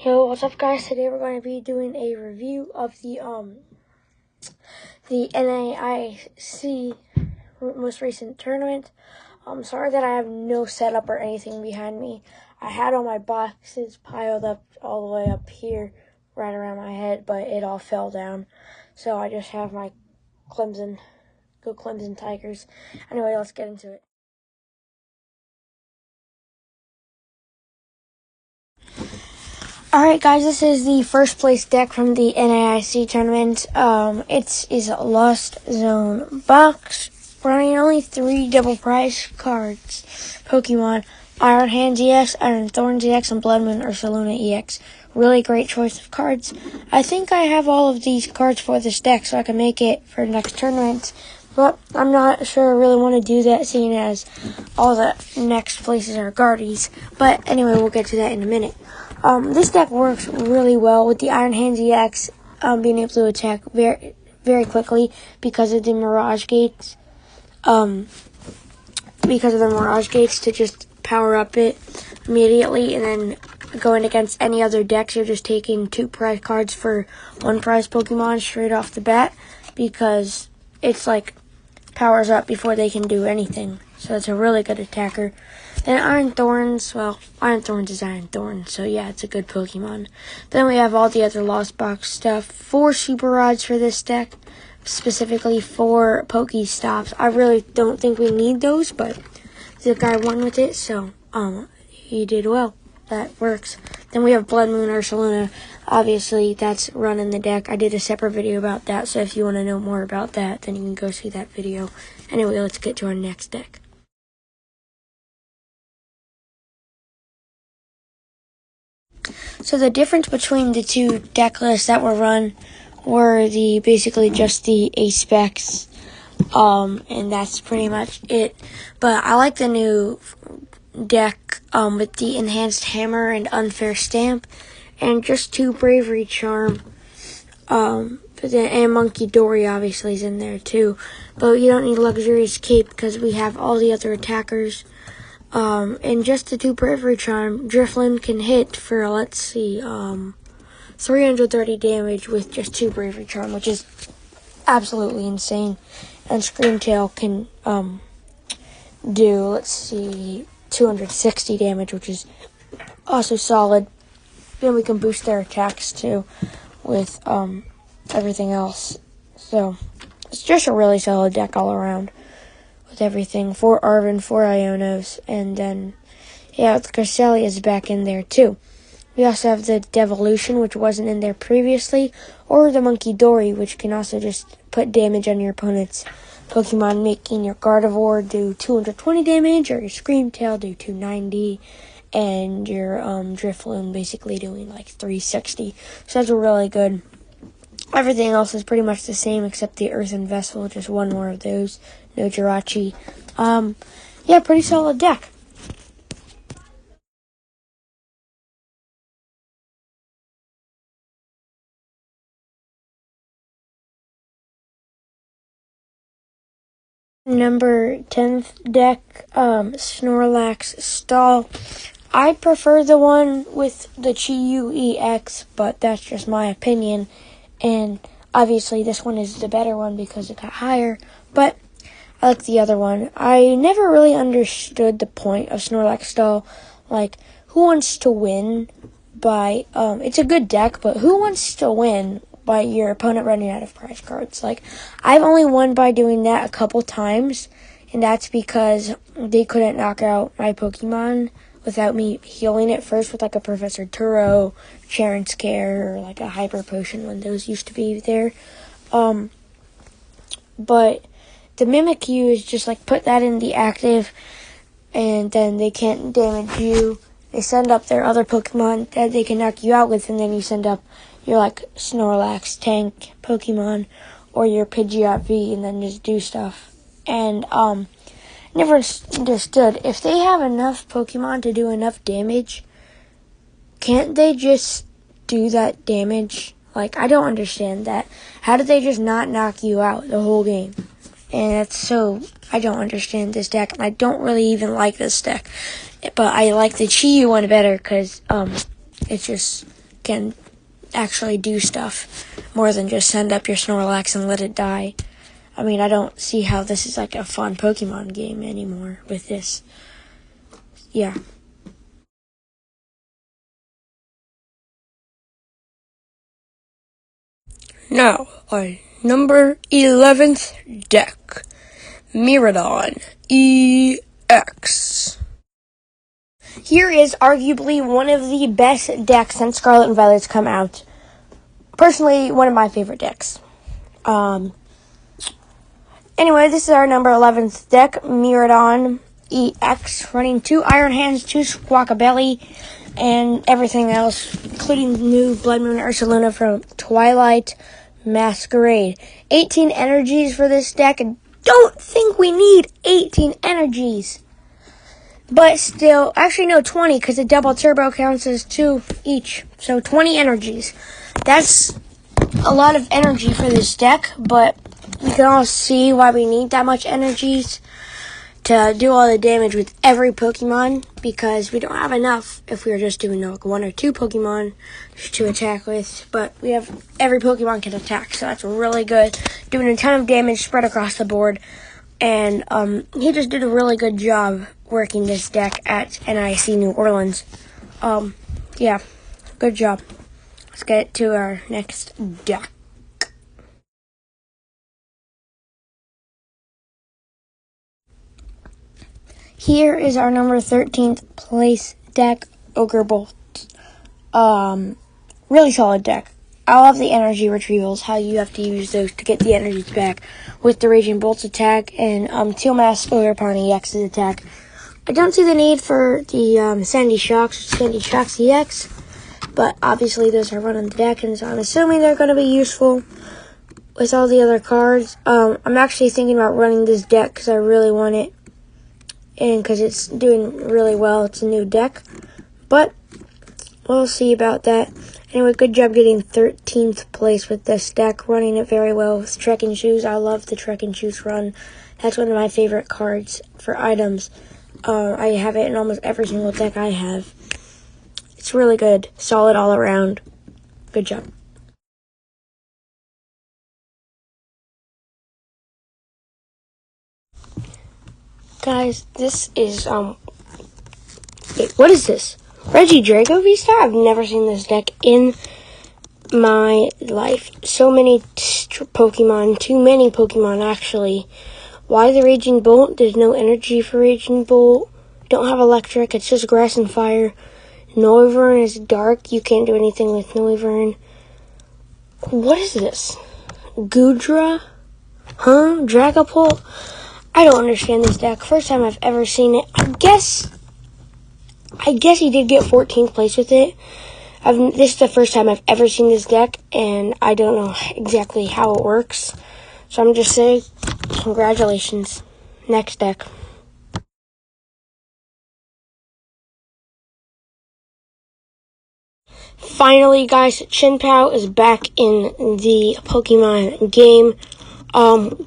Yo, what's up, guys? Today we're going to be doing a review of the NAIC most recent tournament. Sorry that I have no setup or anything behind me. I had all my boxes piled up all the way up here, right around my head, but it all fell down. So I just have my Clemson Tigers. Anyway, let's get into it. Alright, guys, this is the first place deck from the NAIC tournament. It is a Lost Zone box, running only 3 double prize cards. Pokemon, Iron Hands EX, Iron Thorns EX, and Blood Moon Ursaluna EX. Really great choice of cards. I think I have all of these cards for this deck, so I can make it for next tournament. But I'm not sure I really want to do that, seeing as all the next places are Guardies. But anyway, we'll get to that in a minute. This deck works really well with the Iron Hands EX being able to attack very, very quickly because of the Mirage Gates. To just power up it immediately, and then going against any other decks, you're just taking 2 prize cards for 1 prize Pokemon straight off the bat, because it's like powers up before they can do anything. So it's a really good attacker. Then Iron Thorns, well, Iron Thorns is Iron Thorns, so yeah, it's a good Pokemon. Then we have all the other Lost Box stuff. 4 Super Rods for this deck, specifically 4 Pokestops. I really don't think we need those, but the guy won with it, so he did well. That works. Then we have Blood Moon Ursaluna. Obviously, that's running the deck. I did a separate video about that, so if you want to know more about that, then you can go see that video. Anyway, let's get to our next deck. So the difference between the 2 deck lists that were run were basically just the A-Specs, and that's pretty much it. But I like the new deck with the Enhanced Hammer and Unfair Stamp, and just 2 Bravery Charm, and Monkey Dory obviously is in there too. But you don't need Luxurious Cape because we have all the other attackers. And just the 2 Bravery Charm, Drifloon can hit for, let's see, 330 damage with just 2 Bravery Charm, which is absolutely insane. And Screamtail can, do, let's see, 260 damage, which is also solid. Then we can boost their attacks too with, everything else. So, it's just a really solid deck all around. With everything, 4 Arven, 4 Ionos, and then, yeah, the Cresselia is back in there too. We also have the Devolution, which wasn't in there previously, or the Monkey Dory, which can also just put damage on your opponent's Pokemon, making your Gardevoir do 220 damage, or your Screamtail do 290, and your Drifloon basically doing like 360. So that's really good. Everything else is pretty much the same except the Earthen Vessel, just 1 more of those. No Jirachi. Yeah, pretty solid deck. Number 10th deck, Snorlax Stall. I prefer the one with the Chi-Yu EX, but that's just my opinion. And obviously this one is the better one because it got higher, but I like the other one. I never really understood the point of Snorlax Stall. Like, who wants to win by, it's a good deck, but who wants to win by your opponent running out of prize cards? Like, I've only won by doing that a couple times, and that's because they couldn't knock out my Pokemon without me healing it first with like a Professor Turo, Sharon Scare, or like a Hyper Potion when those used to be there. But the Mimikyu is just like put that in the active, and then they can't damage you. They send up their other Pokemon that they can knock you out with, and then you send up your like Snorlax tank Pokemon or your Pidgeot V, and then just do stuff. And never understood, if they have enough Pokemon to do enough damage, can't they just do that damage? Like, I don't understand that. How did they just not knock you out the whole game? And that's so, I don't understand this deck, and I don't really even like this deck. But I like the Chi-Yu one better, because, it's just can actually do stuff more than just send up your Snorlax and let it die. I mean, I don't see how this is like a fun Pokemon game anymore with this. Yeah. Now, our number 11th deck, Miraidon EX. Here is arguably one of the best decks since Scarlet and Violet's come out. Personally, one of my favorite decks. Anyway, this is our number 11th deck, Miraidon EX, running 2 Iron Hands, 2 Squawkabelly, and everything else, including the new Blood Moon Ursaluna from Twilight Masquerade. 18 energies for this deck, and don't think we need 18 energies. But still, actually no, 20, because the double turbo counts as 2 each. So 20 energies. That's a lot of energy for this deck, but you can all see why we need that much energies to do all the damage with every Pokemon, because we don't have enough if we were just doing like 1 or 2 Pokemon to attack with, but we have every Pokemon can attack, so that's really good. Doing a ton of damage spread across the board, and he just did a really good job working this deck at NAIC New Orleans. Yeah, good job. Let's get to our next deck. Here is our number 13th place deck, Ogre Bolt. Really solid deck. I love the energy retrievals, how you have to use those to get the energies back with the Raging Bolt's attack and Teal Mask Ogre Pony EX's attack. I don't see the need for the Sandy Shocks EX, but obviously those are running the deck, and so I'm assuming they're going to be useful with all the other cards. I'm actually thinking about running this deck because I really want it, and because it's doing really well. It's a new deck, but we'll see about that. Anyway, good job getting 13th place with this deck, running it very well with Trekking Shoes. I love the Trekking Shoes run. That's one of my favorite cards for items. I have it in almost every single deck I have. It's really good. Solid all around. Good job. Guys, this is, wait, what is this? Regidrago V-Star? I've never seen this deck in my life. So many Pokemon, too many Pokemon actually. Why the Raging Bolt? There's no energy for Raging Bolt. Don't have electric, it's just grass and fire. Noivern is dark, you can't do anything with Noivern. What is this? Goodra? Huh? Dragapult? I don't understand this deck. First time I've ever seen it. I guess he did get 14th place with it. This is the first time I've ever seen this deck, and I don't know exactly how it works. So I'm just saying, congratulations. Next deck. Finally, guys, Chinpao is back in the Pokemon game.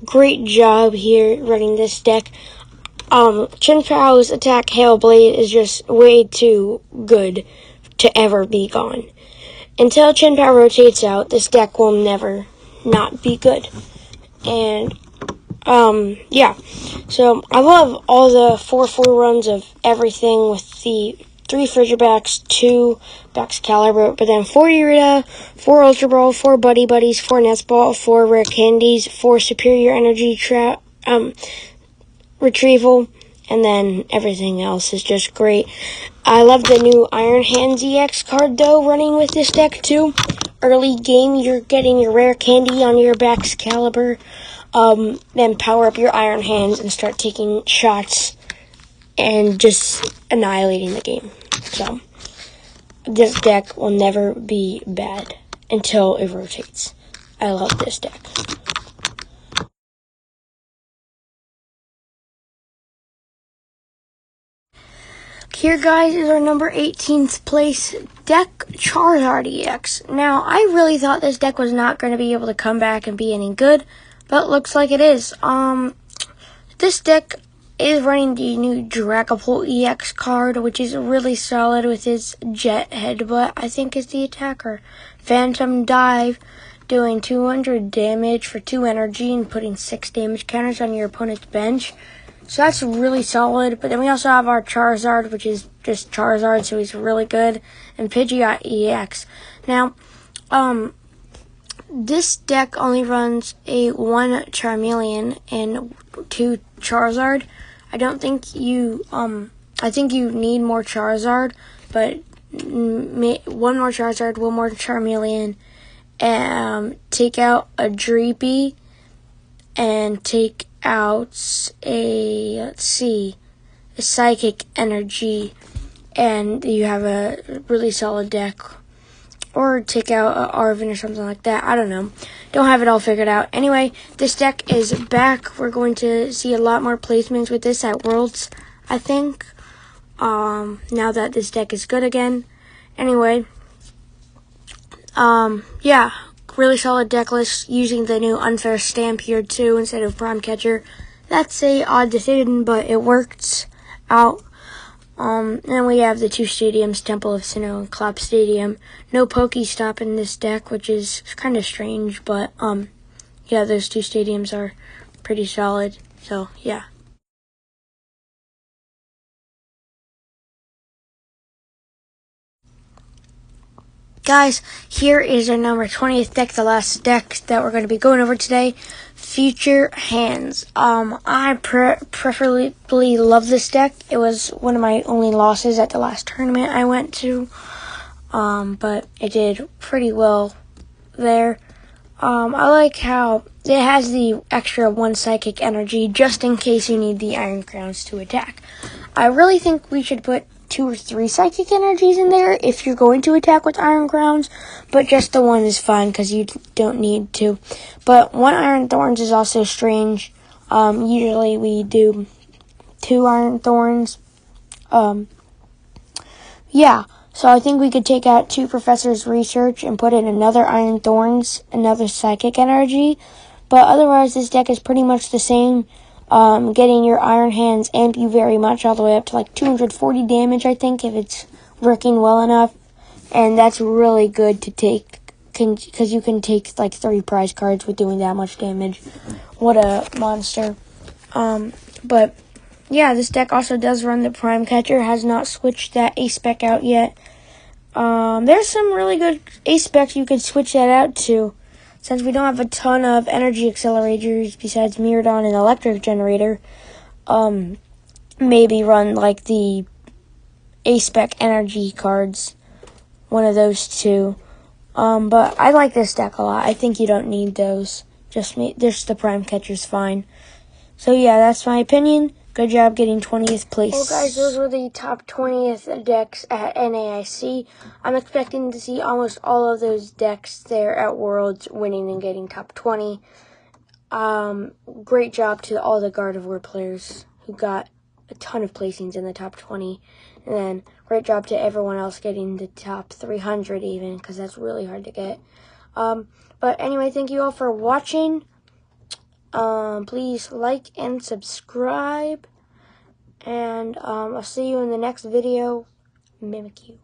Great job here running this deck. Chinpao's attack, Hail Blade, is just way too good to ever be gone. Until Chinpao rotates out, this deck will never not be good. And, yeah. So, I love all the 4-4 runs of everything with the 3 Frigirbacks, 2 Baxcalibur, but then 4 Urita, 4 Ultra Ball, 4 Buddy Buddies, 4 Nest Ball, 4 Rare Candies, 4 Superior Energy Retrieval, and then everything else is just great. I love the new Iron Hands EX card, though, running with this deck, too. Early game, you're getting your Rare Candy on your Baxcalibur, then power up your Iron Hands and start taking shots and just annihilating the game. So, this deck will never be bad until it rotates. I love this deck. Here, guys, is our number 18th place deck, Charizard EX. Now, I really thought this deck was not going to be able to come back and be any good, but it looks like it is. This deck is running the new Dragapult EX card, which is really solid with his Jet Headbutt, I think is the attacker. Phantom Dive, doing 200 damage for 2 energy and putting 6 damage counters on your opponent's bench. So that's really solid. But then we also have our Charizard, which is just Charizard, so he's really good. And Pidgeot EX. Now, this deck only runs a 1 Charmeleon and 2 Charizard. I don't think you, I think you need more Charizard, but 1 more Charizard, 1 more Charmeleon, take out a Dreepy, and take out a Psychic Energy, and you have a really solid deck. Or take out an Arvin or something like that. I don't know. Don't have it all figured out. Anyway, this deck is back. We're going to see a lot more placements with this at Worlds, I think. Now that this deck is good again. Anyway, yeah, really solid deck list using the new Unfair Stamp here too instead of Prime Catcher. That's a odd decision, but it worked out. And we have the 2 stadiums, Temple of Sinnoh and Clop Stadium. No Pokestop in this deck, which is kind of strange, but, yeah, those 2 stadiums are pretty solid, so, yeah. Guys, here is our number 20th deck, the last deck that we're going to be going over today, Future Hands. I preferably love this deck. It was one of my only losses at the last tournament I went to, but it did pretty well there. I like how it has the extra 1 Psychic Energy just in case you need the Iron Crowns to attack. I really think we should put 2 or 3 Psychic Energies in there if you're going to attack with Iron Crowns, but just the 1 is fine because you don't need to. But 1 Iron Thorns is also strange. Usually we do 2 Iron Thorns. Yeah, so I think we could take out 2 Professor's Research and put in another Iron Thorns, another Psychic Energy. But otherwise, this deck is pretty much the same. Getting your Iron Hands amp you very much, all the way up to like 240 damage, I think, if it's working well enough. And that's really good to take, because you can take like 3 prize cards with doing that much damage. What a monster. But yeah, this deck also does run the Prime Catcher, has not switched that A-Spec out yet. There's some really good A-Specs you could switch that out to. Since we don't have a ton of energy accelerators besides Miradon and Electric Generator, maybe run like the A-Spec energy cards, one of those 2. But I like this deck a lot. I think you don't need those. Just the Prime Catcher's fine. So yeah, that's my opinion. Good job getting 20th place. Well, guys, those were the top 20th decks at NAIC. I'm expecting to see almost all of those decks there at Worlds winning and getting top 20. Great job to all the Gardevoir players who got a ton of placings in the top 20. And then great job to everyone else getting the top 300 even, because that's really hard to get. But anyway, thank you all for watching. Please like and subscribe, and I'll see you in the next video. Mimikyu.